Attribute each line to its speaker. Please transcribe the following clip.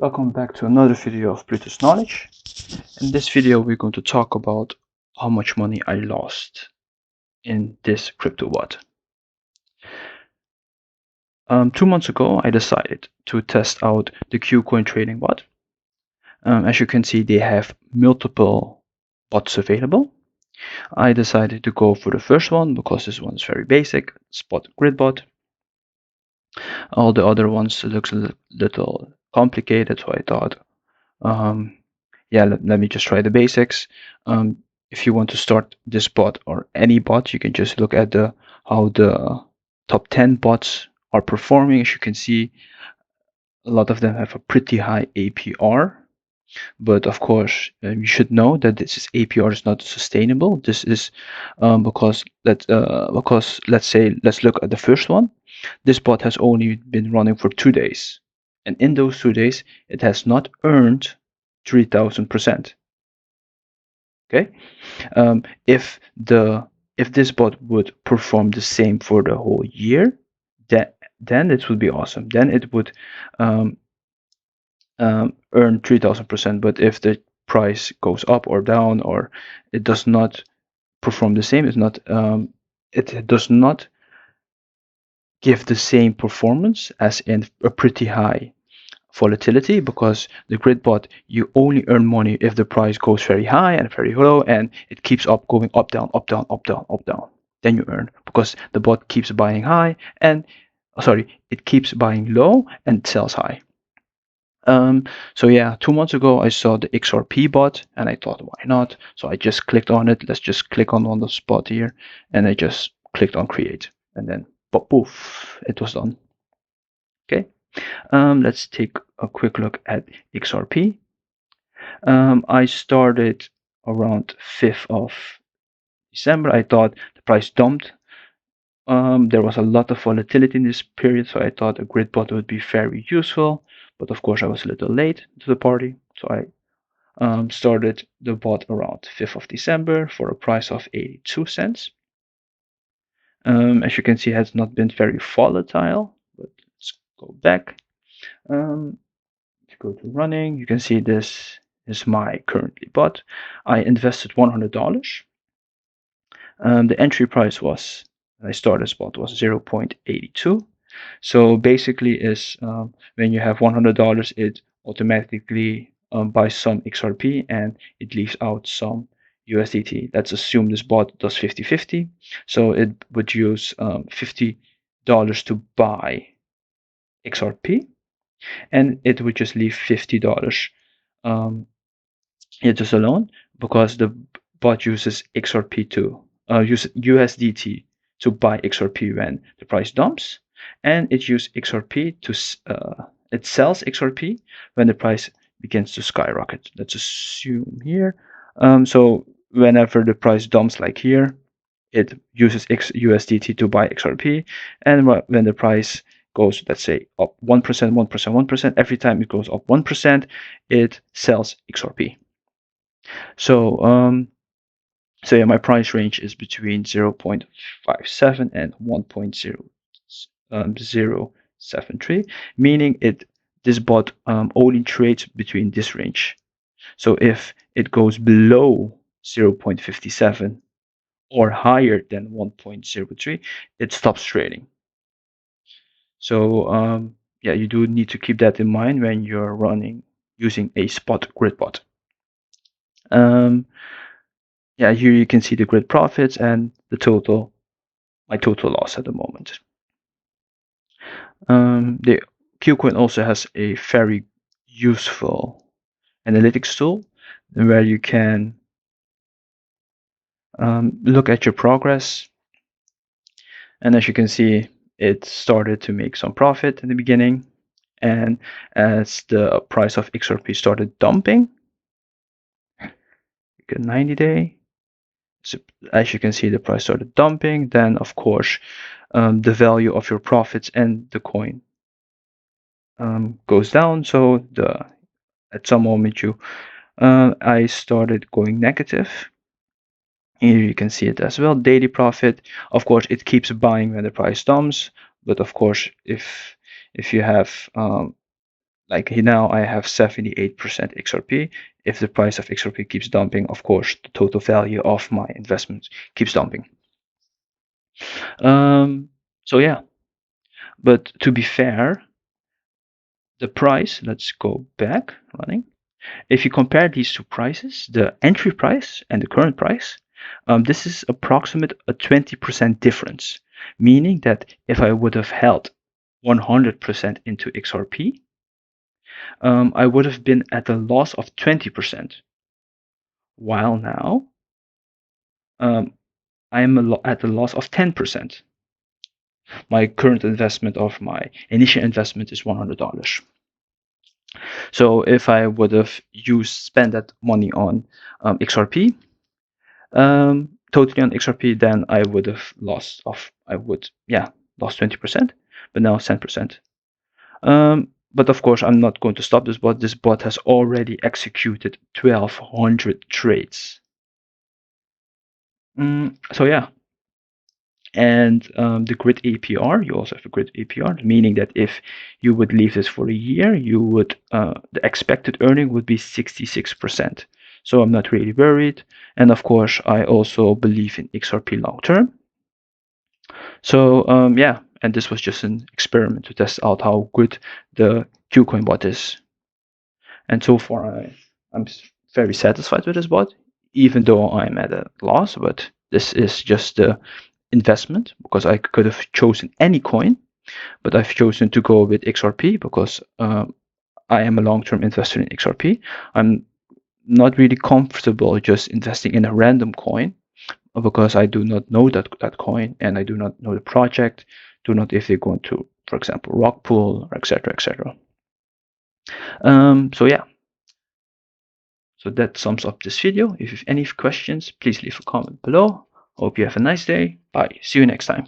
Speaker 1: Welcome back to another video of British Knowledge. In this video we're going to talk about how much money I lost in this crypto bot. 2 months ago I decided to test out the Kucoin trading bot. As you can see, they have multiple bots available. I decided to go for the first one because this one is very basic, spot grid bot. All the other ones looks a little complicated, so I thought yeah, let me just try the basics. If you want to start this bot or any bot, you can just look at how the top 10 bots are performing. As you can see, a lot of them have a pretty high APR. But of course, you should know that this APR is not sustainable. This is because let's look at the first one. This bot has only been running for 2 days, and in those 2 days, it has not earned 3,000%. Okay, if this bot would perform the same for the whole year, then it would be awesome. Then it would earn 3,000%. But if the price goes up or down, or it does not perform the same, it does not give the same performance as in a pretty high volatility, because the grid bot, you only earn money if the price goes very high and very low, and it keeps up going up down up down up down up down. Then you earn, because the bot keeps buying high and it keeps buying low and sells high. So yeah, 2 months ago I saw the XRP bot and I thought, why not? So I just clicked on it. Let's just click on the spot here, and I just clicked on create, and then poof, it was done. Okay. Let's take a quick look at XRP. I started around 5th of December. I thought the price dumped. There was a lot of volatility in this period, so I thought a grid bot would be very useful. But of course, I was a little late to the party, so I started the bot around 5th of December for a price of 82 cents. As you can see, it has not been very volatile, but let's go back. If you go to running, you can see this is my currently bot. I invested $100. The entry price was, I started this bot, was 0.82. So basically is when you have $100, it automatically buys some XRP and it leaves out some USDT. Let's assume this bot does 50-50. So it would use $50 to buy XRP, and it would just leave $50 just alone, because the bot uses XRP to use USDT to buy XRP when the price dumps, and it uses XRP to it sells XRP when the price begins to skyrocket. Let's assume here. So whenever the price dumps, like here, it uses USDT to buy XRP, and when the price goes, let's say, up 1%, 1%, 1%, every time it goes up 1%, it sells XRP. So yeah, my price range is between 0.57 and 1.073, meaning this bot only trades between this range. So if it goes below 0.57 or higher than 1.03, it stops trading. So yeah, you do need to keep that in mind when you're using a spot grid bot. Yeah, here you can see the grid profits and my total loss at the moment. The Kucoin also has a very useful analytics tool where you can look at your progress. And as you can see, it started to make some profit in the beginning. And as the price of XRP started dumping, you get 90-day. So as you can see, the price started dumping. Then, of course, the value of your profits and the coin goes down. So at some moment I started going negative. Here you can see it as well. Daily profit. Of course, it keeps buying when the price dumps. But of course, if you have like now I have 78% XRP. If the price of XRP keeps dumping, of course, the total value of my investment keeps dumping. So yeah, but to be fair, the price, let's go back running. If you compare these two prices, the entry price and the current price, this is approximate a 20% difference, meaning that if I would have held 100% into XRP, I would have been at a loss of 20%, while now I am at a loss of 10%. My current investment of my initial investment is $100. So if I would have spent that money on XRP, totally on XRP, then I would have lost 20%, but now 10%. But of course, I'm not going to stop this bot. This bot has already executed 1,200 trades. So yeah, and the grid APR, you also have a grid APR, meaning that if you would leave this for a year, you would the expected earning would be 66%. So I'm not really worried, and of course, I also believe in XRP long term. So yeah, and this was just an experiment to test out how good the Kucoin bot is. And so far, I'm very satisfied with this bot, even though I'm at a loss. But this is just the investment, because I could have chosen any coin, but I've chosen to go with XRP because I am a long-term investor in XRP. I'm not really comfortable just investing in a random coin because I do not know that coin, and I do not know the project, do not if they're going to, for example, rock pool, or etc. etc. So yeah, so that sums up this video. If you have any questions, please leave a comment below. Hope you have a nice day. Bye. See you next time.